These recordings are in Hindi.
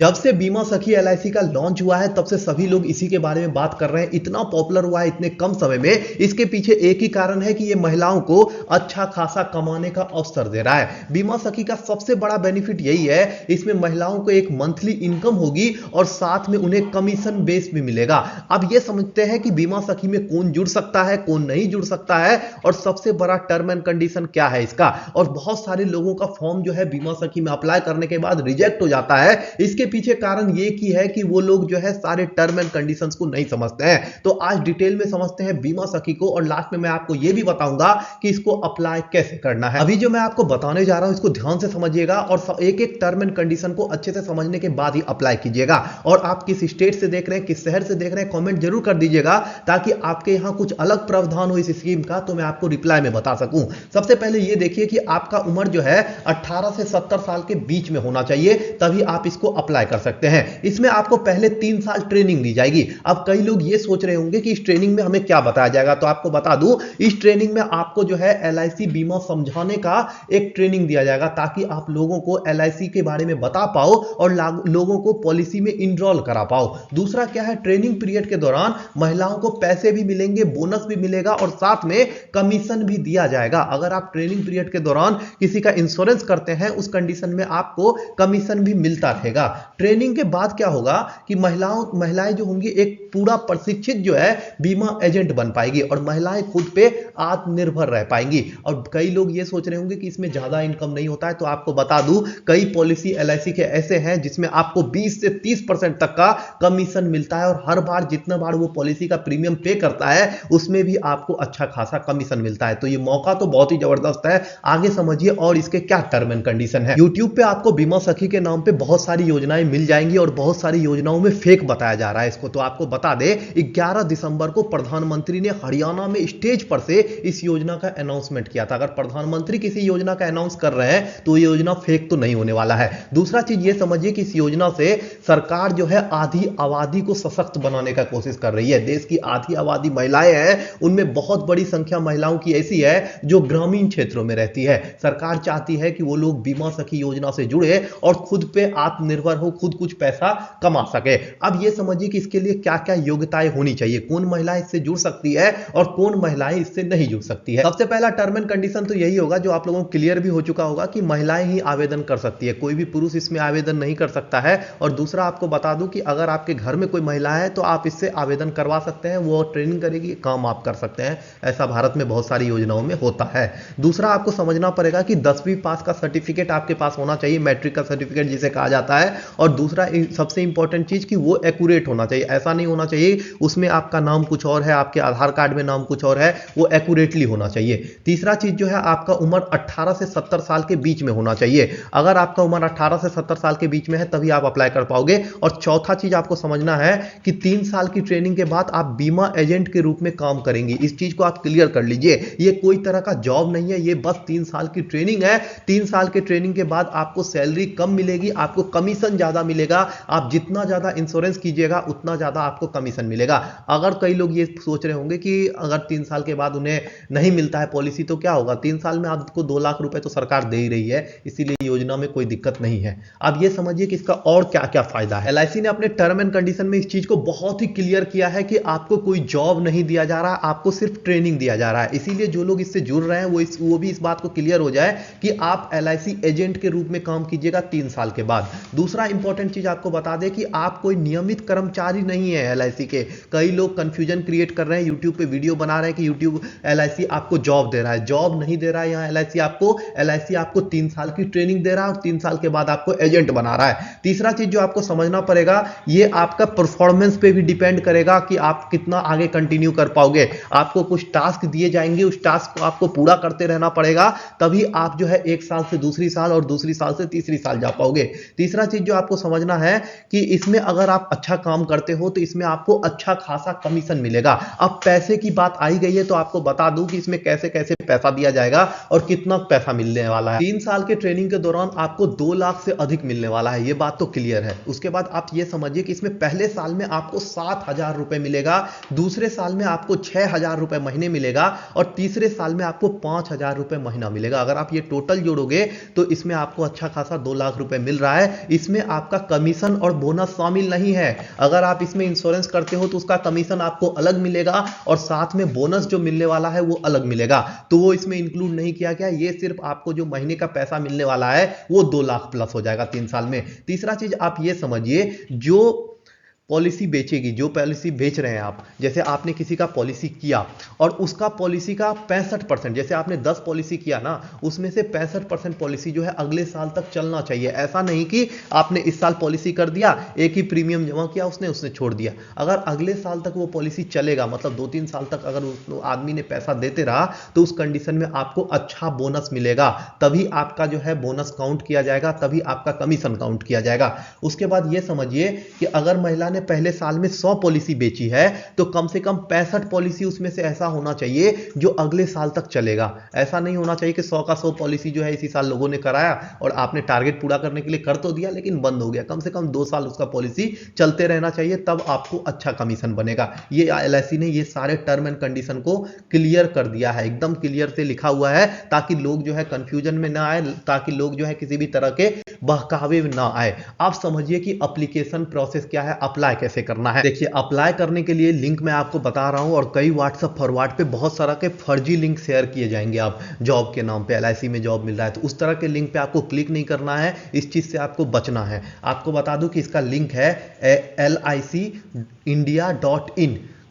जब से बीमा सखी एलआईसी का लॉन्च हुआ है तब से सभी लोग इसी के बारे में बात कर रहे हैं। इतना पॉपुलर हुआ है इतने कम समय में, इसके पीछे एक ही कारण है कि ये महिलाओं को अच्छा खासा कमाने का अवसर दे रहा है। बीमा सखी का सबसे बड़ा बेनिफिट यही है, इसमें महिलाओं को एक मंथली इनकम होगी और साथ में उन्हें कमीशन बेस भी मिलेगा। अब ये समझते हैं कि बीमा सखी में कौन जुड़ सकता है, कौन नहीं जुड़ सकता है और सबसे बड़ा टर्म एंड कंडीशन क्या है इसका। और बहुत सारे लोगों का फॉर्म जो है बीमा सखी में अप्लाई करने के बाद रिजेक्ट हो जाता है। इसके पीछे कारण ये की है कि वो लोग जो है सारे टर्म एंड कंडीशंस को नहीं समझते हैं। तो आज डिटेल में समझते हैं बीमा सखी को और लास्ट में मैं आपको ये भी बताऊंगा कि इसको अप्लाई कैसे करना है। अभी जो मैं आपको बताने जा रहा हूं इसको ध्यान से समझिएगा और एक एक टर्म एंड कंडीशन को अच्छे से समझने के बाद ही अप्लाई कीजिएगा। और आप किस स्टेट से देख रहे हैं, किस शहर से देख रहे हैं, कमेंट जरूर कर दीजिएगा ताकि आपके यहां कुछ अलग प्रावधान हो इस स्कीम का तो मैं आपको रिप्लाई में बता सकूं। सबसे पहले ये देखिए कि आपका उम्र जो है 18 से 70 साल के बीच में होना चाहिए, तभी आप इसको अप्लाई कर सकते हैं। इसमें आपको पहले 3 साल ट्रेनिंग दी जाएगी। अब कई लोग ये सोच रहे होंगे कि इस ट्रेनिंग में हमें क्या बताया जाएगा, तो आपको बता दूं इस ट्रेनिंग में आपको जो है एलआईसी बीमा समझाने का एक ट्रेनिंग दिया जाएगा ताकि आप लोगों को एलआईसी के बारे में बता पाओ और लोगों को पॉलिसी में इनरोल करा पाओ। दूसरा क्या है, ट्रेनिंग पीरियड के दौरान महिलाओं को पैसे भी मिलेंगे, बोनस भी मिलेगा और साथ में कमीशन भी दिया जाएगा। अगर आप ट्रेनिंग पीरियड के दौरान किसी का इंश्योरेंस करते हैं उस कंडीशन में आपको कमीशन भी मिलता रहेगा। ट्रेनिंग के बाद क्या होगा कि महिलाएं जो होंगी एक पूरा प्रशिक्षित जो है बीमा एजेंट बन पाएगी और महिलाएं खुद पे आत्मनिर्भर रह पाएंगी। और कई लोग ये सोच रहे होंगे कि इसमें ज्यादा इनकम नहीं होता है, तो आपको बता दूं कई पॉलिसी एलआईसी के ऐसे हैं जिसमें आपको 20 से 30% तक का कमीशन मिलता है और हर बार जितना बार वो पॉलिसी का प्रीमियम पे करता है उसमें भी आपको अच्छा खासा कमीशन मिलता है। तो ये मौका तो बहुत ही जबरदस्त है। आगे समझिए और इसके क्या टर्म एंड कंडीशन है। यूट्यूब पे आपको बीमा सखी के नाम पे बहुत सारी योजनाएं मिल जाएंगी और बहुत सारी योजनाओं में फेक बताया जा रहा है इसको। तो आपको बता दे 11 दिसंबर को प्रधानमंत्री ने हरियाणा में स्टेज पर से इस योजना का अनाउंसमेंट किया था। अगर प्रधानमंत्री किसी योजना का अनाउंस कर रहे हैं तो ये योजना फेक तो नहीं होने वाला है। दूसरा चीज ये समझिए कि इस योजना से सरकार जो है आधी आबादी को सशक्त बनाने का कोशिश कर रही है। देश की आधी आबादी महिलाएं हैं, उनमें बहुत बड़ी संख्या महिलाओं की ऐसी है जो ग्रामीण क्षेत्रों में रहती है। सरकार चाहती है कि वो लोग बीमा सखी योजना से जुड़े और खुद पे आत्मनिर्भर हो, खुद कुछ पैसा कमा सके। अब ये समझिए कि इसके लिए क्या क्या योग्यताएं होनी चाहिए, कौन महिला इससे जुड़ सकती है और कौन महिलाएं इससे नहीं जुड़ सकती है। सबसे पहला टर्म एंड कंडीशन तो यही होगा जो आप लोगों को क्लियर भी हो चुका होगा कि महिलाएं ही आवेदन कर सकती है, कोई भी पुरुष इसमें आवेदन नहीं कर सकता है। और दूसरा आपको बता दूं कि अगर आपके घर में कोई महिला है तो आप इससे आवेदन करवा सकते हैं, वो ट्रेनिंग करेगी, काम आप कर सकते हैं। ऐसा भारत में बहुत सारी योजनाओं में होता है। दूसरा आपको समझना पड़ेगा कि 10वीं पास का सर्टिफिकेट आपके पास होना चाहिए, मैट्रिक का सर्टिफिकेट जिसे कहा जाता है। और दूसरा सबसे इंपॉर्टेंट चीज कि वो एक्यूरेट होना चाहिए, ऐसा नहीं होना चाहिए उसमें आपका नाम कुछ और है, आपके आधार कार्ड में नाम कुछ और है, वो एक्यूरेटली होना चाहिए। तीसरा चीज जो है आपका उम्र 18 से 70 साल के बीच में होना चाहिए। अगर आपका उम्र 18 से 70 साल के बीच में है तभी आप अप्लाई कर पाओगे। और चौथा चीज आपको समझना है कि 3 साल की ट्रेनिंग के बाद आप बीमा एजेंट के रूप में काम करेंगे। इस चीज को आप क्लियर कर लीजिए, ये कोई तरह का जॉब नहीं है, ये बस 3 साल की ट्रेनिंग है। 3 साल के ट्रेनिंग के बाद आपको सैलरी कम मिलेगी, आपको कमीशन ज्यादा मिलेगा। आप जितना ज्यादा इंश्योरेंस कीजिएगा उतना ज्यादा आपको कमीशन मिलेगा। अगर कई लोग ये सोच रहे होंगे कि अगर 3 साल के बाद उन्हें नहीं मिलता है पॉलिसी तो क्या होगा, 3 साल में आपको 2 लाख रुपए तो सरकार दे ही रही है, इसीलिए योजना में कोई दिक्कत नहीं है। अब ये समझिए कि इसका और क्या क्या फायदा है। एलआईसी ने अपने टर्म एंड कंडीशन में इस चीज को बहुत ही क्लियर किया है कि आपको कोई जॉब नहीं दिया जा रहा, आपको सिर्फ ट्रेनिंग दिया जा रहा है। इसीलिए जो लोग इससे जुड़ रहे हैं वो भी इस बात को क्लियर हो जाए कि आप एलआईसी एजेंट के रूप में काम कीजिएगा 3 साल के बाद। दूसरा इंपॉर्टेंट चीज आपको बता दें कि आप कोई नियमित कर्मचारी नहीं है एलआईसी के। कई लोग कंफ्यूजन क्रिएट कर रहे हैं, यूट्यूब पे वीडियो बना रहे हैं कि यूट्यूब एलआईसी आपको जॉब दे रहा है। जॉब नहीं दे रहा है यहाँ एलआईसी आपको 3 साल की ट्रेनिंग दे रहा है और 3 साल के बाद आपको एजेंट बना रहा है। तीसरा चीज जो आपको समझना पड़ेगा, ये आपका परफॉर्मेंस पे भी डिपेंड करेगा कि आप कितना आगे कंटिन्यू कर पाओगे। आपको कुछ टास्क दिए जाएंगे, उस टास्क को आपको पूरा करते रहना पड़ेगा, तभी आप जो है 1 साल से दूसरी साल और दूसरी साल से तीसरी साल जा पाओगे। तीसरा चीज जो आपको समझना है कि इसमें अगर आप अच्छा काम करते हो तो इसमें आपको अच्छा खासा कमीशन मिलेगा। अब पैसे की बात आई गई है तो आपको बता दूं कि इसमें कैसे कैसे पैसा दिया जाएगा और कितना पैसा मिलने वाला है। 3 साल के ट्रेनिंग के दौरान आपको 2 लाख से अधिक मिलने वाला है, ये बात तो क्लियर है। उसके बाद आप ये समझिए कि इसमें पहले साल में आपको 7,000 रुपए मिलेगा, दूसरे साल में आपको 6,000 रुपए महीने मिलेगा और तीसरे साल में आपको 5,000 रुपए महीना मिलेगा। अगर आप ये टोटल जोड़ोगे तो इसमें आपको अच्छा खासा 2 लाख रुपए मिल रहा है। इसमें आपका कमीशन और बोनस शामिल नहीं है। अगर आप इसमें इंश्योरेंस करते हो तो उसका कमीशन आपको अलग मिलेगा और साथ में बोनस जो मिलने वाला है वो अलग मिलेगा, तो वो इसमें इंक्लूड नहीं किया गया। ये सिर्फ आपको जो महीने का पैसा मिलने वाला है वो 2 लाख प्लस हो जाएगा 3 साल में। तीसरा चीज आप ये समझिए, जो पॉलिसी बेचेगी, जो पॉलिसी बेच रहे हैं आप, जैसे आपने किसी का पॉलिसी किया और उसका पॉलिसी का 65%, जैसे आपने 10 पॉलिसी किया ना, उसमें से 65% पॉलिसी जो है अगले साल तक चलना चाहिए। ऐसा नहीं कि आपने इस साल पॉलिसी कर दिया, एक ही प्रीमियम जमा किया उसने छोड़ दिया। अगर अगले साल तक वो पॉलिसी चलेगा, मतलब 2-3 साल तक अगर उस आदमी ने पैसा देते रहा, तो उस कंडीशन में आपको अच्छा बोनस मिलेगा, तभी आपका जो है बोनस काउंट किया जाएगा, तभी आपका कमीशन काउंट किया जाएगा। उसके बाद ये समझिए कि अगर महिला ने पहले साल में 100 पॉलिसी बेची है तो कम से कम 65 पॉलिसी उसमें से ऐसा होना चाहिए जो अगले साल तक चलेगा। ऐसा नहीं होना चाहिए कि 100 का 100 पॉलिसी जो है इसी साल लोगों ने कराया और आपने टारगेट पूरा करने के लिए कर तो दिया लेकिन बंद हो गया। कम से कम 2 साल उसका पॉलिसी चलते रहना चाहिए, तब आपको अच्छा कमीशन बनेगा। ये एलआईसी ने ये सारे टर्म एंड कंडीशन को क्लियर कर दिया है, एकदम क्लियर से लिखा हुआ है, ताकि लोग जो है कंफ्यूजन में ना आए, ताकि लोग जो है किसी भी तरह के बहकावे में ना आए। आप समझिए कि एप्लीकेशन प्रोसेस क्या है, अप्लाई कैसे करना है। देखिए, अप्लाई करने के लिए लिंक मैं आपको बता रहा हूं और कई व्हाट्सएप फॉरवर्ड पे बहुत सारा के फर्जी लिंक शेयर किए जाएंगे। आप जॉब के नाम पे, एलआईसी में जॉब मिल रहा है तो उस तरह के लिंक पे आपको क्लिक नहीं करना है, इस चीज से आपको बचना है। आपको बता दूं कि इसका लिंक है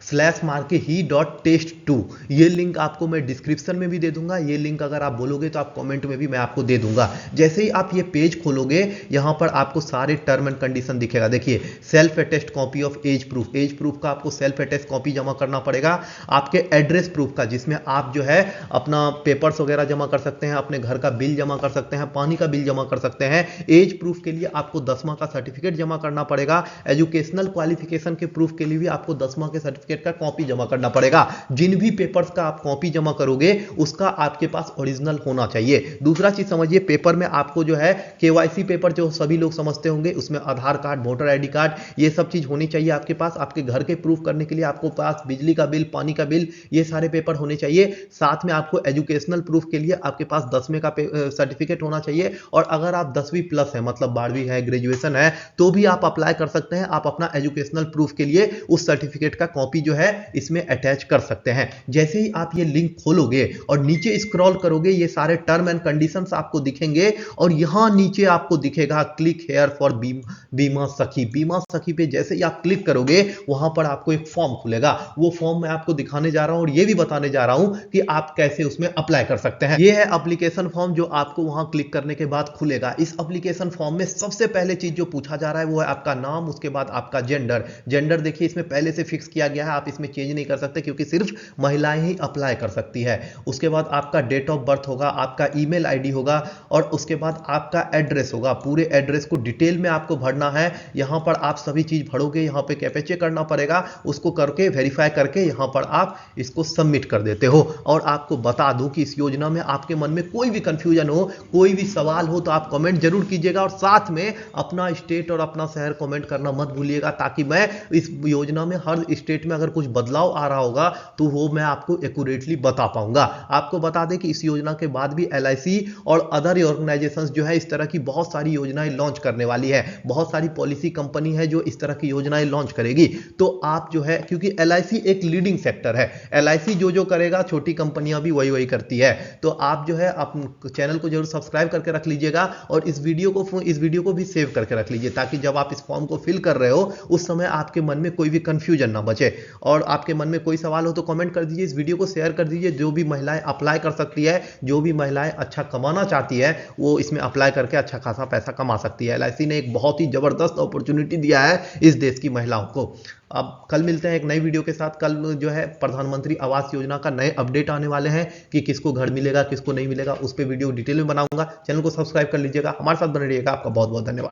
licindia.in/he.test2। ये लिंक आपको मैं डिस्क्रिप्शन में भी दे दूंगा, ये लिंक अगर आप बोलोगे तो आप कमेंट में भी मैं आपको दे दूंगा। जैसे ही आप ये पेज खोलोगे, यहां पर आपको सारे टर्म एंड कंडीशन दिखेगा। देखिए, self attest copy of age proof, age proof का आपको सेल्फ अटेस्ट कॉपी जमा करना पड़ेगा। आपके एड्रेस प्रूफ का, जिसमें आप जो है अपना पेपर्स वगैरह जमा कर सकते हैं, अपने घर का बिल जमा कर सकते हैं, पानी का बिल जमा कर सकते हैं। एज प्रूफ के लिए आपको 10वां का सर्टिफिकेट जमा करना पड़ेगा। एजुकेशनल क्वालिफिकेशन के प्रूफ के लिए भी आपको 10वां के सर्टिफिकेट का कॉपी जमा करना पड़ेगा। जिन भी पेपर्स का आप कॉपी जमा करोगे उसका आपके पास ओरिजिनल होना चाहिए। दूसरा चीज समझिए, पेपर में आपको जो है केवाईसी पेपर जो सभी लोग समझते होंगे, उसमें आधार कार्ड, वोटर आईडी कार्ड, ये सब चीज होनी चाहिए आपके पास। आपके घर के प्रूफ करने के लिए आपको पास बिजली का बिल, पानी का बिल, ये सारे पेपर होने चाहिए। साथ में आपको एजुकेशनल प्रूफ के लिए आपके पास 10वें का सर्टिफिकेट होना चाहिए। और अगर आप 10वीं प्लस है, मतलब 12वीं है, ग्रेजुएशन है, तो भी आप अप्लाई कर सकते हैं। आप अपना एजुकेशनल प्रूफ के लिए उस सर्टिफिकेट का कॉपी जो है इसमें अटैच कर सकते हैं। जैसे ही आप ये लिंक खोलोगे और नीचे स्क्रॉल करोगे, ये सारे टर्म एंड कंडीशंस आपको दिखेंगे और यहां नीचे आपको दिखेगा क्लिक हेयर फॉर बीमा सखी। बीमा सखी पे जैसे ही आप क्लिक करोगे, वहां पर आपको एक फॉर्म खुलेगा। वो फॉर्म मैं आपको दिखाने जा रहा हूं और ये भी बताने जा रहा हूं कि आप कैसे उसमें अप्लाई कर सकते हैं। ये है एप्लीकेशन फॉर्म जो आपको वहां क्लिक करने के बाद खुलेगा। इस एप्लीकेशन फॉर्म में सबसे पहले चीज जो पूछा जा रहा है वो है आपका नाम, उसके बाद आपका जेंडर। जेंडर देखिए इसमें पहले से फिक्स किया गया है, आप इसमें चेंज नहीं कर सकते क्योंकि सिर्फ महिलाएं ही अप्लाई कर सकती है। उसके बाद आपका डेट ऑफ बर्थ होगा, आपका ईमेल आईडी होगा और उसके बाद आपका एड्रेस होगा। पूरे एड्रेस को डिटेल में आपको भरना है। यहां पर आप सभी चीज भरोगे, यहां पे कैप्चा करना पड़ेगा, उसको करके वेरीफाई करके यहां पर आप इसको सबमिट कर देते हो। और आपको बता दूं कि इस योजना में आपके मन में कोई भी कंफ्यूजन हो, कोई भी सवाल हो तो आप कमेंट जरूर कीजिएगा और साथ में अपना स्टेट और अपना शहर कमेंट करना मत भूलिएगा, ताकि मैं इस योजना में हर स्टेट में अगर कुछ बदलाव आ रहा होगा तो वो मैं आपको एक्यूरेटली बता पाऊंगा। आपको बता दें कि इस योजना के बाद भी एलआईसी और अदर ऑर्गेनाइजेशंस जो है इस तरह की बहुत सारी योजनाएं लॉन्च करने वाली है। बहुत सारी पॉलिसी कंपनी है जो इस तरह की योजनाएं लॉन्च करेगी। तो आप जो है, क्योंकि एलआईसी एक लीडिंग सेक्टर है, एलआईसी जो करेगा छोटी कंपनियां भी वही करती है। तो आप जो है अपने चैनल को जरूर सब्सक्राइब करके रख लीजिएगा और इस वीडियो को भी सेव करके रख लीजिए, ताकि जब आप इस फॉर्म को फिल कर रहे हो उस समय आपके मन में कोई भी कंफ्यूजन ना बचे। और आपके मन में कोई सवाल हो तो कमेंट कर दीजिए, इस वीडियो को शेयर कर दीजिए। जो भी महिलाएं अप्लाई कर सकती है, जो भी महिलाएं अच्छा कमाना चाहती है, वो इसमें अप्लाई करके अच्छा खासा पैसा कमा सकती है। एलआईसी ने एक बहुत ही जबरदस्त अपॉर्चुनिटी दिया है इस देश की महिलाओं को। अब कल मिलते हैं एक नई वीडियो के साथ। कल जो है प्रधानमंत्री आवास योजना का नए अपडेट आने वाले हैं कि किसको घर मिलेगा, किसको नहीं मिलेगा, उस पर वीडियो डिटेल में बनाऊंगा। चैनल को सब्सक्राइब कर लीजिएगा, हमारे साथ बने रहिएगा। आपका बहुत बहुत धन्यवाद।